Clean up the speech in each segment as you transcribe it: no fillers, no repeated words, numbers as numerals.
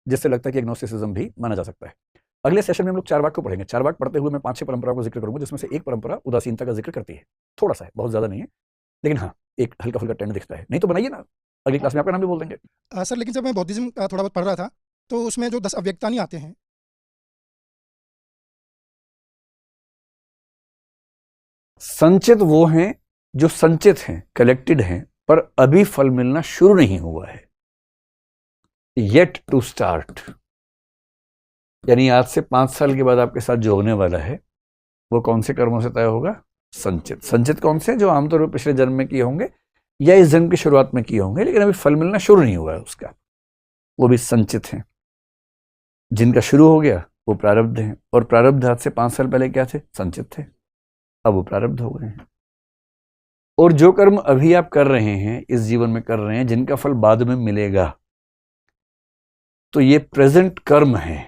जिससे लगता है कि एग्नोस्टिसिज्म भी माना जा सकता है। अगले सेशन में हम लोग चारवाक को पढ़ेंगे। चारवाक पढ़ते हुए मैं 5-6 परंपराओं का जिक्र करूंगा, जिसमें से एक परंपरा उदासीनता का जिक्र करती है। थोड़ा सा है, बहुत ज्यादा नहीं है, लेकिन हाँ एक हल्का फुल्का ट्रेंड दिखता है। नहीं तो बनाइए ना, अगली क्लास में आपका नाम भी बोल देंगे। सर लेकिन जब मैं बौद्धिज्म थोड़ा बहुत पढ़ रहा था तो उसमें जो 10 अव्यक्ता नहीं आते हैं। संचित वो हैं जो संचित हैं, कलेक्टेड हैं, पर अभी फल मिलना शुरू नहीं हुआ है, येट टू स्टार्ट। यानी आज से 5 साल के बाद आपके साथ जो होने वाला है वो कौन से कर्मों से तय होगा? संचित। संचित कौन से? जो आमतौर पर पिछले जन्म में किए होंगे या इस जन्म की शुरुआत में किए होंगे, लेकिन अभी फल मिलना शुरू नहीं हुआ है उसका, वो भी संचित हैं। जिनका शुरू हो गया वो प्रारब्ध हैं, और प्रारब्ध आज से 5 साल पहले क्या थे? संचित थे, अब वो प्रारब्ध हो गए हैं। और जो कर्म अभी आप कर रहे हैं, इस जीवन में कर रहे हैं, जिनका फल बाद में मिलेगा, तो ये प्रेजेंट कर्म है।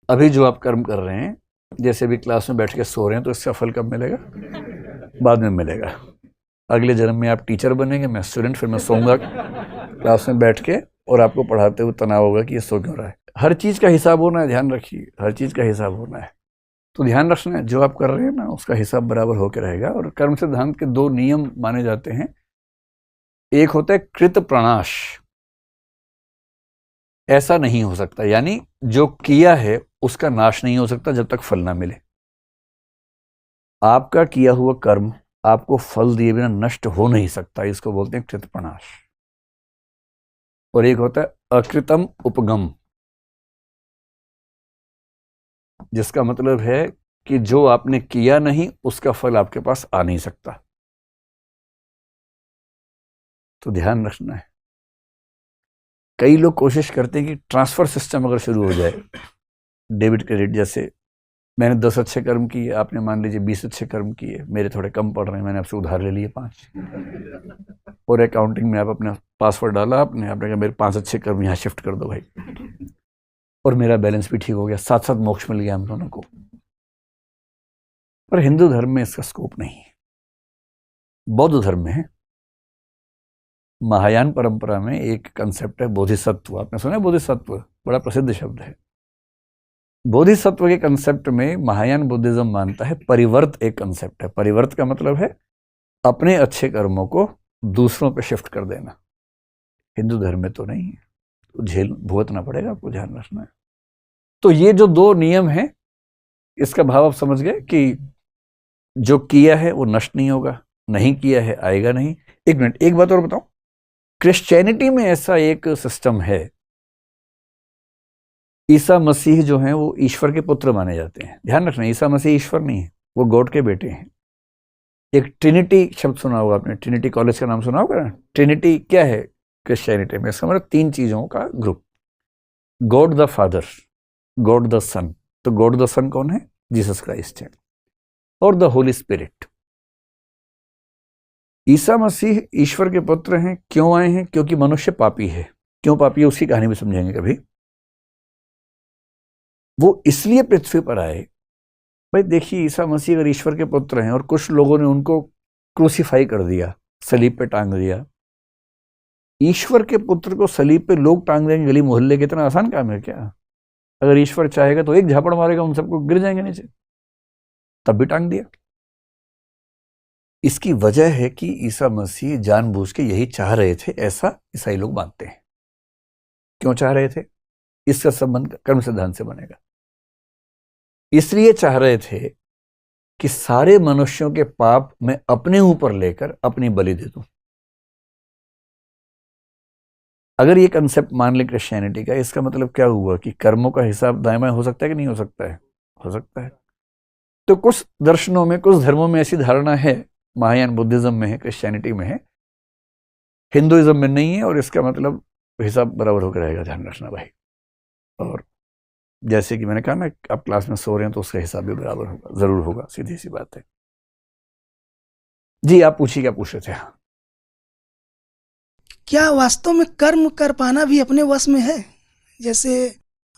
अभी जो आप कर्म कर रहे हैं, जैसे भी क्लास में बैठ के सो रहे हैं, तो इसका फल कब मिलेगा? बाद में मिलेगा। अगले जन्म में आप टीचर बनेंगे, मैं स्टूडेंट, फिर मैं सोऊंगा क्लास में बैठ के और आपको पढ़ाते हुए तनाव होगा कि ये सो क्यों रहा है। हर चीज का हिसाब होना है, ध्यान रखिए, हर चीज का हिसाब होना है। तो ध्यान रखना है, जो आप कर रहे हैं ना उसका हिसाब बराबर होकर रहेगा। और कर्म सिद्धांत के 2 नियम माने जाते हैं। एक होता है कृत प्रणाश, ऐसा नहीं हो सकता, यानी जो किया है उसका नाश नहीं हो सकता जब तक फल ना मिले। आपका किया हुआ कर्म आपको फल दिए बिना नष्ट हो नहीं सकता, इसको बोलते हैं कृत प्रणाश। और एक होता है अकृतम उपगम, जिसका मतलब है कि जो आपने किया नहीं उसका फल आपके पास आ नहीं सकता। तो ध्यान रखना है। कई लोग कोशिश करते हैं कि ट्रांसफर सिस्टम अगर शुरू हो जाए, डेबिट क्रेडिट जैसे, मैंने 10 अच्छे कर्म किए, आपने मान लीजिए 20 अच्छे कर्म किए, मेरे थोड़े कम पड़ रहे हैं, मैंने आपसे उधार ले लिए 5, और अकाउंटिंग में आप अपना पासवर्ड डाला, आपने कहा मेरे 5 अच्छे कर्म यहाँ शिफ्ट कर दो भाई, और मेरा बैलेंस भी ठीक हो गया, साथ साथ मोक्ष मिल गया हम दोनों को। पर हिंदू धर्म में इसका स्कोप नहीं है, बौद्ध धर्म में है। महायान परंपरा में एक कंसेप्ट है बोधिसत्व, आपने सुना है बोधिसत्व? बड़ा प्रसिद्ध शब्द है। बोधिसत्व के कंसेप्ट में महायान बुद्धिज्म मानता है परिवर्त एक कंसेप्ट है। परिवर्त का मतलब है अपने अच्छे कर्मों को दूसरों पे शिफ्ट कर देना। हिंदू धर्म में तो नहीं है, तो झेल भुगतना पड़ेगा, आपको ध्यान रखना है। तो ये जो 2 नियम हैं, इसका भाव आप समझ गए कि जो किया है वो नष्ट नहीं होगा, नहीं किया है आएगा नहीं। एक मिनट, एक बात और बताऊं, क्रिश्चियनिटी में ऐसा एक सिस्टम है, ईसा मसीह जो हैं वो ईश्वर के पुत्र माने जाते हैं। ध्यान रखना, ईसा मसीह ईश्वर नहीं है, वो गॉड के बेटे हैं। एक ट्रिनिटी शब्द सुना होगा आपने, ट्रिनिटी कॉलेज का नाम सुना होगा ना? ट्रिनिटी क्या है क्रिश्चियनिटी में? इसका मतलब 3 चीजों का group, God the Father, God the Son, तो गॉड द सन कौन है? जीसस क्राइस्ट है, और द होली स्पिरिट। ईसा मसीह ईश्वर के पुत्र हैं। क्यों आए हैं? क्योंकि मनुष्य पापी है। क्यों पापी है उसकी कहानी भी समझेंगे कभी। वो इसलिए पृथ्वी पर आए, भाई देखिए, ईसा मसीह अगर ईश्वर के पुत्र हैं और कुछ लोगों ने उनको क्रूसीफाई कर दिया, सलीब पे टांग दिया, ईश्वर के पुत्र को सलीब पे लोग टांग देंगे गली मोहल्ले के, इतना आसान काम है क्या? अगर ईश्वर चाहेगा तो एक झापड़ मारेगा, उन सबको गिर जाएंगे नीचे, तब भी टांग दिया। इसकी वजह है कि ईसा मसीह जानबूझ के यही चाह रहे थे, ऐसा ईसाई लोग मानते हैं। क्यों चाह रहे थे? इसका संबंध कर्म सिद्धांत से बनेगा। इसलिए चाह रहे थे कि सारे मनुष्यों के पाप मैं अपने ऊपर लेकर अपनी बलि दे दूं। अगर ये कंसेप्ट मान ले क्रिश्चियनिटी का, इसका मतलब क्या हुआ कि कर्मों का हिसाब दाएं बाएं हो सकता है कि नहीं हो सकता है? हो सकता है। तो कुछ दर्शनों में, कुछ धर्मों में ऐसी धारणा है, महायान बुद्धिज्म में है, क्रिश्चियनिटी में है, हिंदुइज्म में नहीं है, और इसका मतलब हिसाब बराबर होकर रहेगा। ध्यान रखना भाई। और जैसे कि मैंने कहा ना, आप क्लास में सो रहे हैं तो उसका हिसाब भी बराबर होगा, जरूर होगा, सीधी सी बात है। जी आप पूछिए, क्या पूछ रहे थे? क्या वास्तव में कर्म कर पाना भी अपने वश में है? जैसे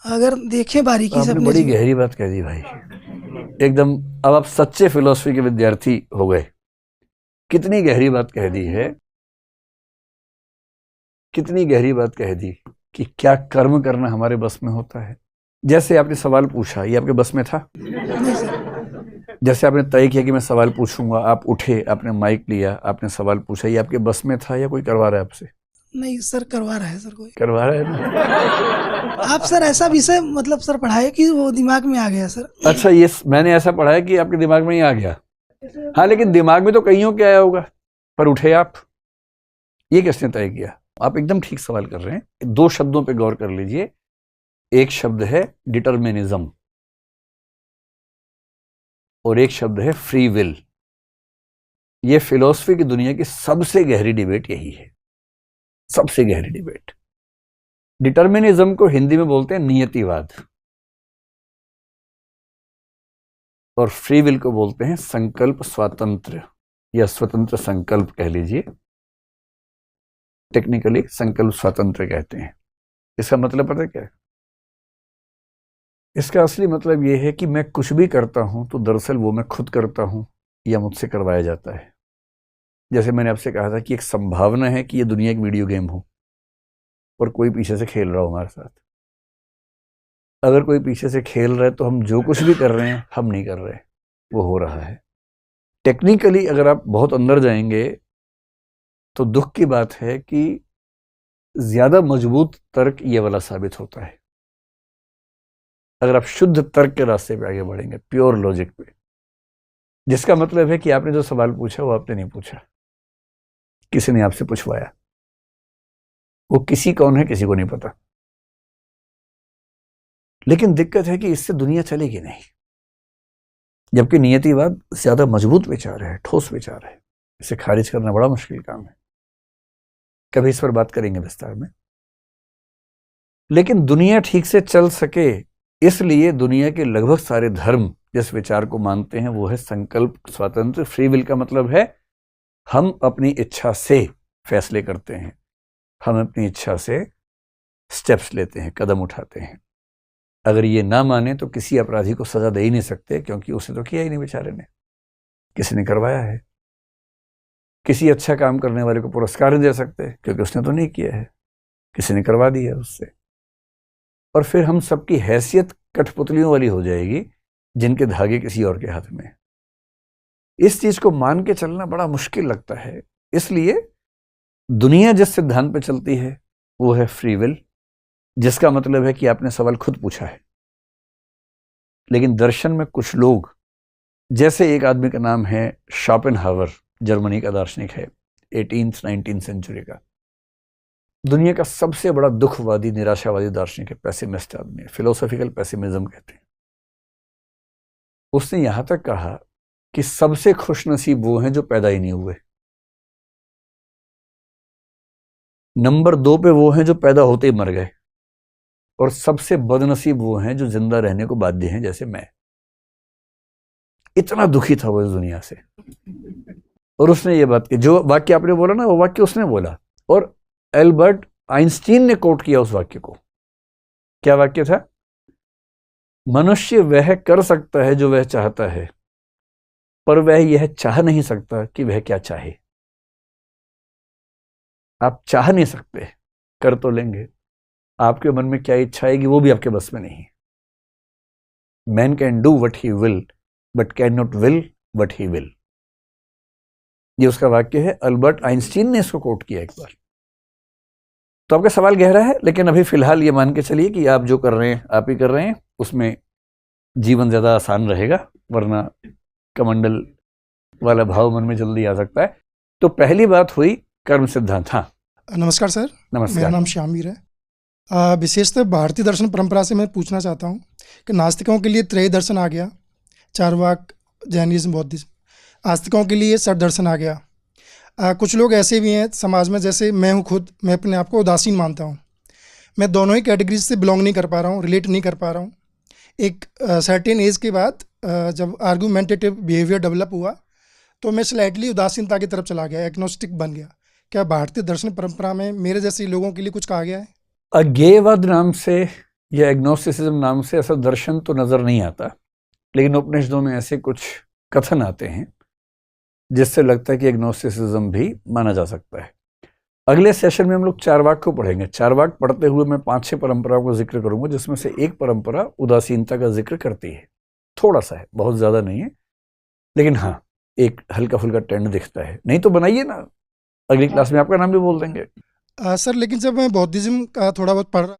अगर देखें बारीकी से आपने अपने बड़ी जीवन, गहरी बात कह दी भाई, एकदम। अब आप सच्चे फिलोसफी के विद्यार्थी हो गए। कितनी गहरी बात कह दी है, कितनी गहरी बात कह दी। कि क्या कर्म करना हमारे बस में होता है? जैसे आपने सवाल पूछा, ये आपके बस में था? नहीं सर। जैसे आपने तय किया कि मैं सवाल पूछूंगा, आप उठे, आपने माइक लिया, आपने सवाल पूछा, ये आपके बस में था या कोई करवा रहा है आपसे? नहीं सर, करवा रहा है सर कोई। करवा रहा है ना? आप सर ऐसा विषय मतलब सर पढ़ाए कि वो दिमाग में आ गया सर। अच्छा, ये मैंने ऐसा पढ़ा है कि आपके दिमाग में ही आ गया। हाँ, लेकिन दिमाग में तो कईयों के आया होगा, पर उठे आप, ये किसने तय किया? आप एकदम ठीक सवाल कर रहे हैं। 2 शब्दों पे गौर कर लीजिए। एक शब्द है डिटर्मिनिज्म और एक शब्द है फ्री विल। ये फिलॉसफी की दुनिया की सबसे गहरी डिबेट यही है, सबसे गहरी डिबेट। डिटर्मिनिज्म को हिंदी में बोलते हैं नियतिवाद, और फ्री विल को बोलते हैं संकल्प स्वातंत्र या स्वतंत्र संकल्प कह लीजिए। टेक्निकली संकल्प स्वातंत्र कहते हैं। इसका मतलब पता है क्या है? इसका असली मतलब यह है कि मैं कुछ भी करता हूं तो दरअसल वो मैं खुद करता हूं या मुझसे करवाया जाता है। जैसे मैंने आपसे कहा था कि एक संभावना है कि ये दुनिया एक वीडियो गेम हो और कोई पीछे से खेल रहा हो हमारे साथ। अगर कोई पीछे से खेल रहा है तो हम जो कुछ भी कर रहे हैं हम नहीं कर रहे, वो हो रहा है। टेक्निकली अगर आप बहुत अंदर जाएंगे तो दुख की बात है कि ज्यादा मजबूत तर्क ये वाला साबित होता है। अगर आप शुद्ध तर्क के रास्ते पे आगे बढ़ेंगे, प्योर लॉजिक पे, जिसका मतलब है कि आपने जो सवाल पूछा वो आपने नहीं पूछा, किसी ने आपसे पूछवाया। वो किसी कौन है किसी को नहीं पता। लेकिन दिक्कत है कि इससे दुनिया चलेगी नहीं, जबकि नियतिवाद ज्यादा मजबूत विचार है, ठोस विचार है। इसे खारिज करना बड़ा मुश्किल काम है। कभी इस पर बात करेंगे विस्तार में। लेकिन दुनिया ठीक से चल सके इसलिए दुनिया के लगभग सारे धर्म जिस विचार को मानते हैं वो है संकल्प स्वातंत्र। फ्री विल का मतलब है हम अपनी इच्छा से फैसले करते हैं, हम अपनी इच्छा से स्टेप्स लेते हैं, कदम उठाते हैं। अगर ये ना माने तो किसी अपराधी को सजा दे ही नहीं सकते, क्योंकि उसने तो किया ही नहीं, बेचारे ने, किसी ने करवाया है। किसी अच्छा काम करने वाले को पुरस्कार नहीं दे सकते, क्योंकि उसने तो नहीं किया है, किसी ने करवा दिया उससे। और फिर हम सबकी हैसियत कठपुतलियों वाली हो जाएगी जिनके धागे किसी और के हाथ में। इस चीज को मान के चलना बड़ा मुश्किल लगता है। इसलिए दुनिया जिस सिद्धांत पे चलती है वो है फ्री विल, जिसका मतलब है कि आपने सवाल खुद पूछा है। लेकिन दर्शन में कुछ लोग, जैसे एक आदमी का नाम है शोपेनहावर, जर्मनी का दार्शनिक है, 18th-19th सेंचुरी का, दुनिया का सबसे बड़ा दुखवादी निराशावादी दार्शनिक है, पेसिमिस्ट आदमी है, फिलोसॉफिकल पेसिमिज्म कहते हैं। उसने यहां तक कहा कि सबसे खुशनसीब वो हैं जो पैदा ही नहीं हुए, नंबर 2 पे वो हैं जो पैदा होते ही मर गए, और सबसे बदनसीब वो हैं जो जिंदा रहने को बाध्य हैं, जैसे मैं। इतना दुखी था वो इस दुनिया से। और उसने ये बात की, जो वाक्य आपने बोला ना, वो वाक्य उसने बोला, और एल्बर्ट आइंस्टीन ने कोट किया उस वाक्य को। क्या वाक्य था? मनुष्य वह कर सकता है जो वह चाहता है, पर वह यह चाह नहीं सकता कि वह क्या चाहे। आप चाह नहीं सकते, कर तो लेंगे, आपके मन में क्या इच्छा आएगी वो भी आपके बस में नहीं। Man can do what he will but can not will what he will. ये उसका वाक्य है, अल्बर्ट आइंस्टीन ने इसको कोट किया एक बार। तो आपका सवाल गहरा है, लेकिन अभी फिलहाल ये मान के चलिए कि आप जो कर रहे हैं आप ही कर रहे हैं, उसमें जीवन ज्यादा आसान रहेगा, वरना कमंडल वाला भाव मन में जल्दी आ सकता है। तो पहली बात हुई कर्म सिद्धांत। हाँ, नमस्कार सर, नमस्कार। मेरा नाम श्यामवीर है। विशेषतः भारतीय दर्शन परंपरा से मैं पूछना चाहता हूँ कि नास्तिकों के लिए त्रय दर्शन आ गया, चारवाक, जैनिज्म, बौद्धिज्म। आस्तिकों के लिए षट दर्शन आ गया। कुछ लोग ऐसे भी हैं समाज में, जैसे मैं हूँ खुद, मैं अपने आप को उदासीन मानता हूँ। मैं दोनों ही कैटेगरीज से बिलोंग नहीं कर पा रहा हूँ, रिलेट नहीं कर पा रहा हूँ। एक सर्टेन एज के बाद जब आर्गूमेंटेटिव बिहेवियर डेवलप हुआ तो मैं स्लाइटली उदासीनता की तरफ चला गया, एग्नोस्टिक बन गया। क्या भारतीय दर्शन परंपरा में मेरे जैसे लोगों के लिए कुछ कहा गया है? अज्ञेयवाद नाम से या एग्नोस्टिसिज्म नाम से ऐसा दर्शन तो नजर नहीं आता, लेकिन उपनिषदों में ऐसे कुछ कथन आते हैं जिससे लगता है कि एग्नोस्टिसिज्म भी माना जा सकता है। अगले सेशन में हम लोग चारवाक को पढ़ेंगे। चारवाक पढ़ते हुए मैं 5-6 परंपराओं का जिक्र करूंगा, जिसमें से एक परंपरा उदासीनता का जिक्र करती है। थोड़ा सा है, बहुत ज्यादा नहीं है, लेकिन हाँ एक हल्का फुल्का ट्रेंड दिखता है। नहीं तो बनाइए ना, अगली क्लास में आपका नाम भी बोल देंगे। सर लेकिन जब मैं बौद्धिज्म का थोड़ा बहुत पढ़ रहा